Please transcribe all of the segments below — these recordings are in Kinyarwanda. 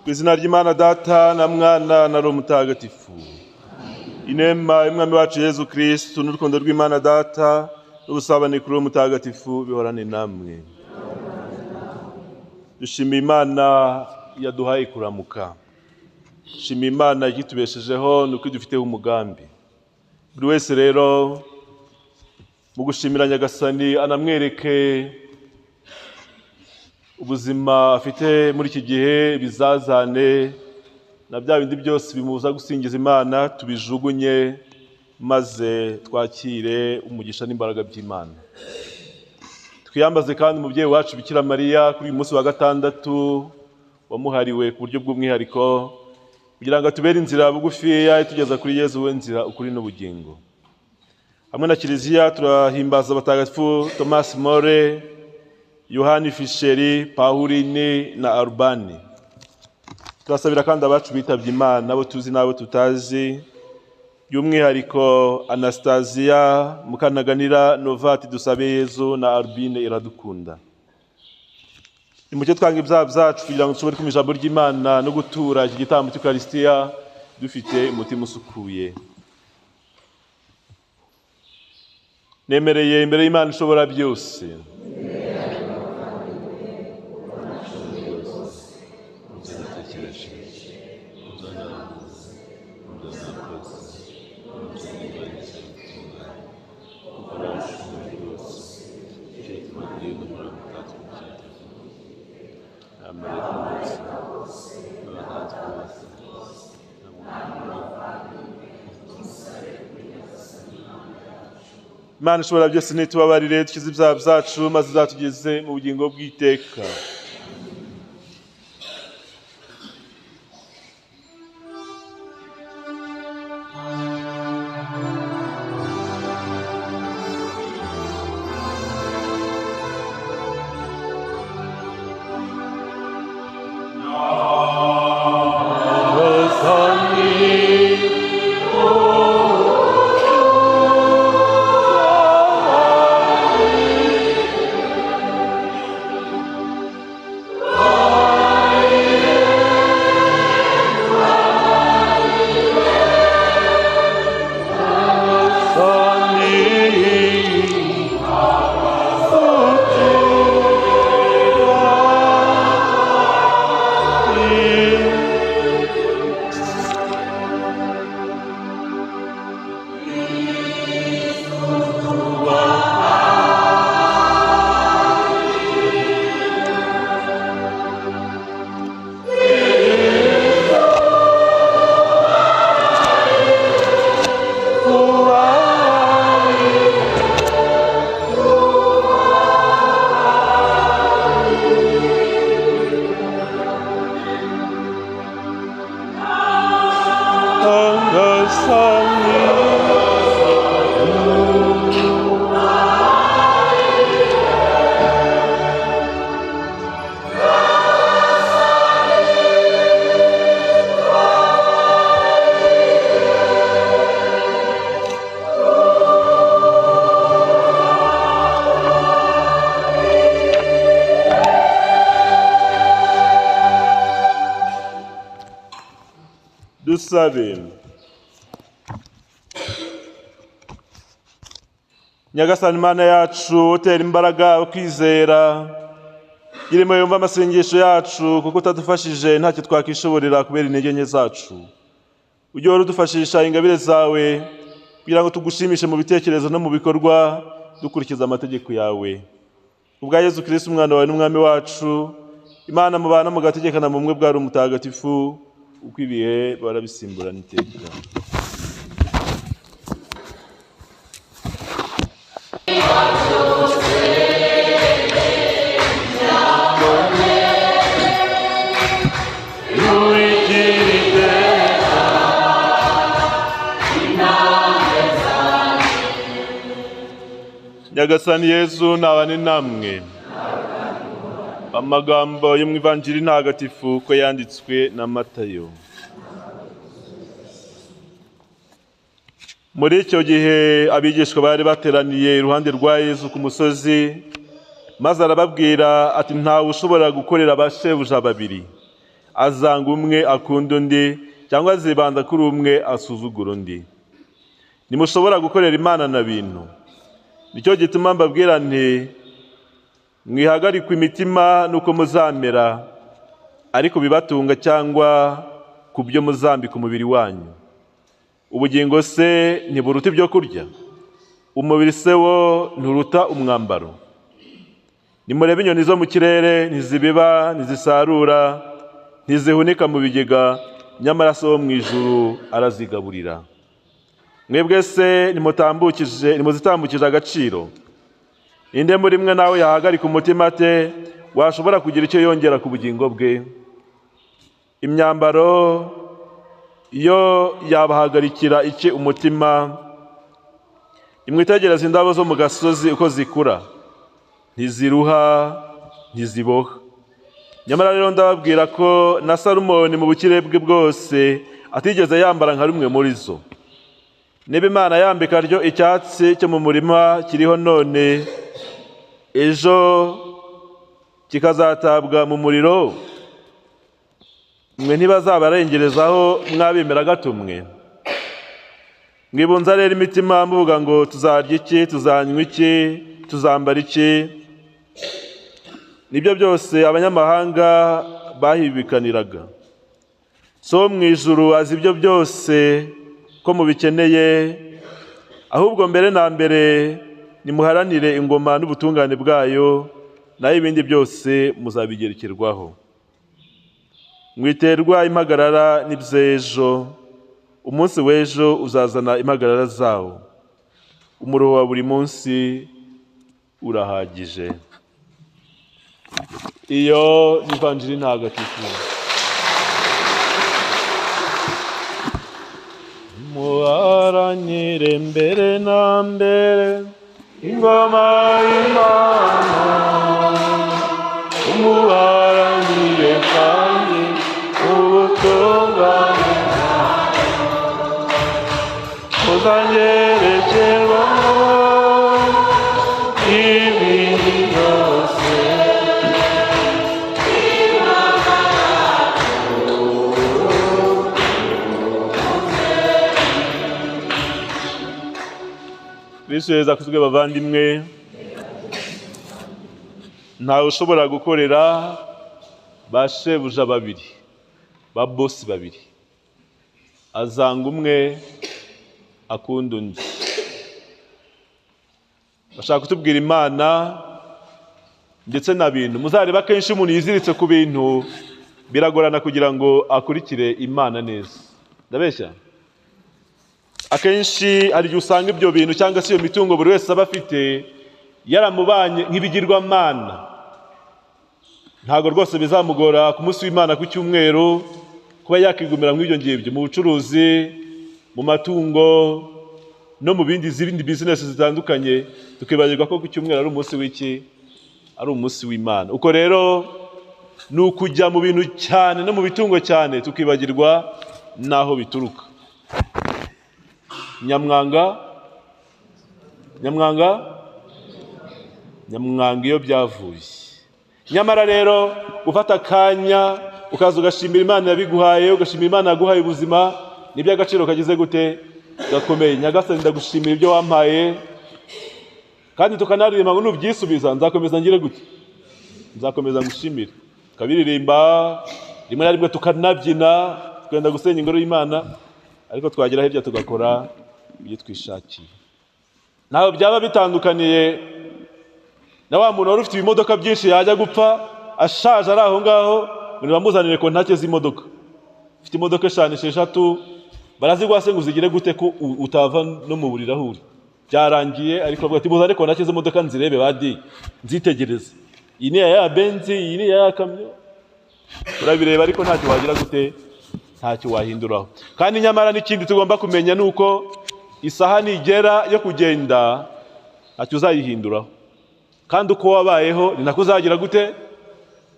Kw'izina ry'Imana Data na Mwana na Roho Mutagatifu. Inema y'Umwami wacu Yezu Kristo n'urukundo rw'Imana Data n'ubusabane kuri Roho Mutagatifu bihorane namwe. Dushimiye Imana yaduhaye kuramuka. Dushimiye Imana igitubeshejeho nuko idufiteho umugambi. Buri wese rero mu gushimira Nyagasani anamwereke ubuzima afite muri iki gihe bizazane na bya bindi byose bimubuza gusingiza Imana tubijugunye maze twakire umugisha n'imbaraga by'Imana. Twiyambaze kandi umubyeyi wacu Bikira Mariya kuri uyu munsi wa gatandatu wamuhariwe ku buryo bw'umwihariko kugira ngo atubere inzira bugufiya itugeza kuri Yezu we nzira ukuri n'ubugingo. Hamwe na Kiliziya turahimbaza abatagatifu Thomas More, Yohani Fisheri, Pauline na Arbani. Turasabira kandi abacu bitabye Imana abo tuzi n'abo tutazi, by'umwihariko Anastasia Mukanaganira, Novati Dusabeyezu na Albine Iradukunda. Nimucyo twanga ibyaha byacu kugira ngo dushobore kumva ijambo ry'Imana no gutura iki gitambo cy'Ukaristiya dufite umutima usukuye. Nemereye imbere y'Imana ishobora byose Imana ishobora byose nitubabarire dukize ibyaha byacu maze izatugeze mu bugingo bw'iteka. Dusabe. Nyagasani Mana yacu utera imbaraga ukwizera, irimo yumva amasengesho yacu kuko utadufashije ntacyo twakishoborera kubera intege nke zacu. Ujye uhora udufashisha ingabire zawe kugira ngo tugushimishe mu bitekerezo no mu bikorwa dukurikiza amategeko yawe. Ubwa Yezu Kristo umwana wawe n'umwami wacu, Imana mubana mugategekana mu bumwe bwa Roho Mutagatifu uko ibihe barabisimburana iteka. Nyagasani Yezu nabane namwe. Amagambo yo mu Ivanjiri ntagatifu ko yanditswe na Matayo. Muri icyo gihe abigishwa bari bateraniye iruhande rwa Yezu ku musozi, maze arababwira ati ntawe ushobora gukorera abashebuja babiri, azanga umwe akunda undi, cyangwa azibanda kuri umwe asuzugura undi. Nimushobora gukorera Imana na bintu. Nicyo gituma mbabwira nti mwihagarikwa imitima nuko muzamera, ariko bibatunga cyangwa ku byo muzambika umubiri wanyu. Ubugingo se ntiburuta ibyo kurya? Umubiri se wo nturuta umwambaro? Nimurebe inyoni zo mu kirere, ntizibiba, ntizisarura, ntizihunika mu bigega, nyamara so wo mu ijuru arazigaburira. Mwebwe se nimuzitambukije agaciro? Inde muri mwe nawe yahagarika umutima ate washobora kugira icyo yongera ku bugingo bwe? Imyambaro iyo yabahagarikira iki umutima? Nimwitegereze indabo zo mu gasozi uko zikura, ntiziruha, ntiziboha. Nyamara rero ndababwira ko na Salomoni mu bukire bwe bwose atigeze yambara nka rumwe muri zo. Niba Imana yambika ryo icyatsi cyo mu murima kiriho none, ejo kikazatabwa mu muriro, mwe ntibazabarengerezaho mwabemera gato mwe? Mwibunza rero imitima muvuga ngo tuzarya iki, tuzanywa iki, tuzambara iki? Nibyo byose abanyamahanga bahibikaniraga. So mu ijuru azi ibyo byose ko mubikeneye, ahubwo mbere na mbere nimuharanire ingoma n'ubutungane bwayo, naho ibindi byose muzabigerekerwaho. Mwiterwa impagarara n'iby'ejo, umunsi w'ejo uzazana impagarara zawo. Umuruho wa buri munsi urahagije. Iyo ni ivanjiri ntagatifu. Muharanire mbere na mbere ingoma y'Imana, umuharanire kandi ubutungane muzangerekerwamo ibindi byose. Kristo Yesu akuzwe bavandimwe. Ntawe ushobora gukorera ba shebuja babiri, ba bosi babiri. Azanga umwe akunda undi. Bashaka kutubwira Imana ndetse na bintu. Muzareba kenshi umuntu yiziritse ku bintu biragorana kugira ngo akurikire Imana neza. Ndabeshya? Akenshi hari igihe usanga ibyo bintu cyangwa se iyo mitungo buri wese aba afite yaramubanye nk'ibigirwamana. Ntabwo rwose bizamugora ku munsi w'Imana ku cyumweru kuba yakigumira muri ibyo ngibyo, mu bucuruzi, mu matungo no mu zindi business zitandukanye, tukibagirwa ko ku cyumweru ari umunsi w'iki? Ari umunsi w'Imana. Uko rero ni ukujya mu bintu cyane no mu bitungo cyane, tukibagirwa n'aho bituruka. Nyamwanga iyo byavuye. Nyamara rero gufata akanya ukaza ugashimira Imana yabiguhaye, ugashimira Imana yaguhaye ubuzima, nibyo agaciro kagize gute? Gakomeye. Nyagasani ndagushimira ibyo wampaye, kandi tukanaririmba ngo nubyisubiza nzakomeza ngire gute? Nzakomeza ngushimire. Tukabiririmba rimwe na rimwe, tukanabyina, twenda gusenya ingoro y'Imana, ariko twagera hirya tugakora ibyo twishakiye. Naho byaba bitandukaniye na wa muntu wari ufite ibimodoka byinshi yajya gupfa ashaje ari aho ngaho, ngo bamuzanire kontake z'imodoka. Ufite imodoka 5 6, barazigwase ngo uzigire gute ko utava no mu burira huri? Byarangiye, ariko bavuga ati muzane kontake z'imodoka nzirebe badi, nzitegereze. Iyi ni ya Benz, iyi ni ya kamyo. Urabireba ariko ntacyo wagira gute? Ntacyo wahinduraho. Kandi nyamara n'ikindi tugomba kumenya nuko isaha nigera yo kugenda ntacyo uzayihinduraho. Kandi uko wabayeho ni nako uzagira gute?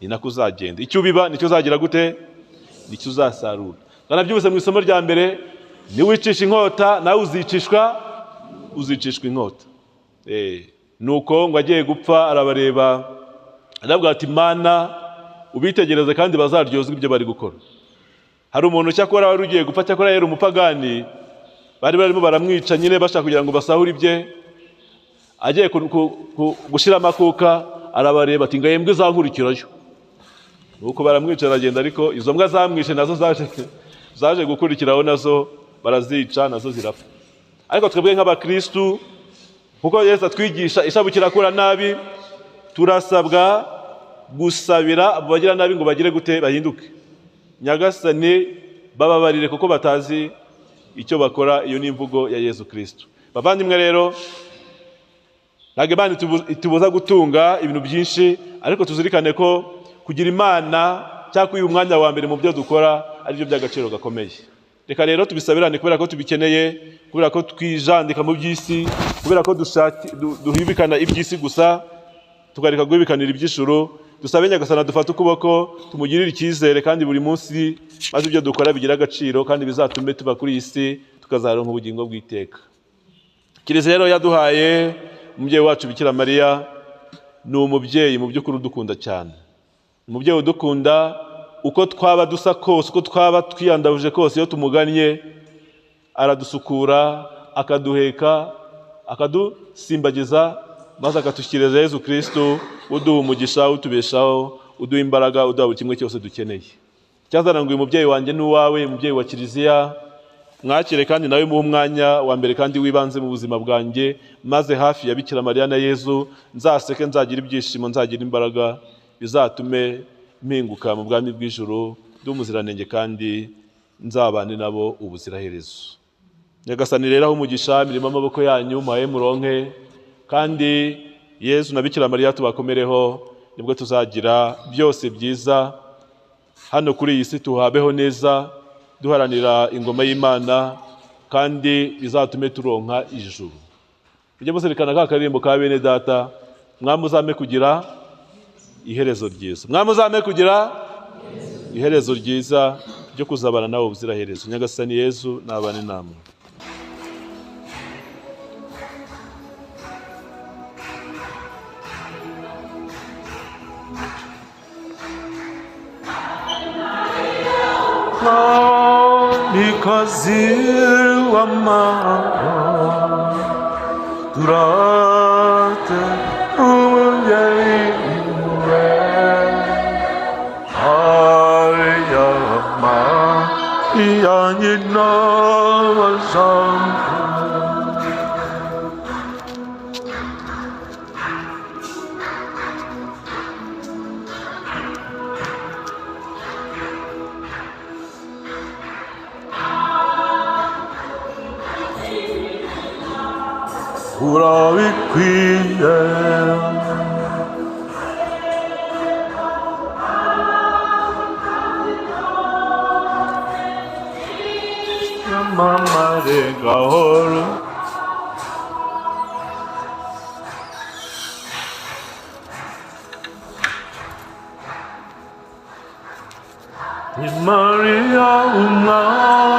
Ni nako uzagenda. Icyo biba nicyo uzagira gute? Nicyo uzasarura. Kana byubuse mu isomo rya mbere, ni wicisha inkota nawe uzicishwa inkota. Nuko ngo agiye gupfa arabareba, aravuga ati Mana ubitegereze kandi bazaryozwa ibyo bari gukora. Hari umuntu cyakora wari ugiye gupfa, cyakora yari umupagani, bari barimo baramwica nyine bashaka kugira ngo basahure ibye. Agiye gushira amakuka arabareba ati ngo yembwe zankurikirayo. Nuko baramwica aragenda, ariko izo mbwa zamwishe nazo zaje gukurikiraho, nazo barazica, nazo zirapfa. Ariko twebwe nk'abakristu, kuko Yesu atwigisha ishabukira kura nabi, turasabwa gusabira abo bagira nabi ngo bagire gute, bahinduke. Nyagasani bababarire kuko batazi icyo bakora. Iyo ni imvugo ya Yesu Kristo. Bavandimwe rero, ntabwo Imana itubuza gutunga ibintu byinshi, ariko tuzirikane ko kugira Imana cyangwa uyu mwanya wa mbere mu byo dukora ari byo by'agaciro gakomeye. Reka rero tubisabirane, kubera ko tubikeneye, kubera ko twijandika mu by'isi, kubera ko duhibikana iby'isi gusa tukareka guhibikanira iby'ijuru. Dusabe Nyagasani dufate ukuboko, tumugirire icyizere kandi buri munsi, maze ibyo dukora bigira agaciro kandi bizatume tuba kuri iyi si tukazaronka ubugingo bw'iteka. Kiliziya rero yaduhaye umubyeyi wacu Bikira Mariya, ni umubyeyi mu by'ukuri udukunda cyane. Umubyeyi udukunda uko twaba dusa kose, uko twaba twiyandavuje kose, iyo tumugannye aradusukura, akaduheka, akadusimbagiza, maze akatushyikiriza Yesu Kristo uduha umugisha, utubeshaho, uduha imbaraga, uduha buri kimwe cyose dukeneye. Cyazana ngo uyu mubyeyi wanjye ni uwawe, umubyeyi wa Kiliziya, mwakire kandi nawe muhe umwanya wa mbere kandi wibanze mu buzima bwanjye, maze hafi ya Bikira Mariya na Yesu nzaseke, nzagira ibyishimo, nzagira imbaraga, bizatume mpinguka mu bwami bw'ijuru, ndi umuziranenge kandi nzabane nabo ubuziraherezo. Nyagasani rero aho umugisha imirimo y'amaboko yanyu, muhaye muronke, kandi Yesu na Bikira Mariya tubakomereho, nibwo tuzagira byose byiza hano kuri iyi si, tuhabeho neza duharanira ingoma y'Imana, kandi bizatume turonka ijuru. Ujye muzirikana ka karirimbo ka bene data, mwamuzame kugira iherezo ryiza, mwamuzame kugira iherezo ryiza ryo kuzabana nawe ubuziraherezo. Nyagasani Yesu nabane namwe. Nikazir wamara durate umyewe ayama iyanyina wazampu urabikwiye yamamare gahoro ni Mariya umwana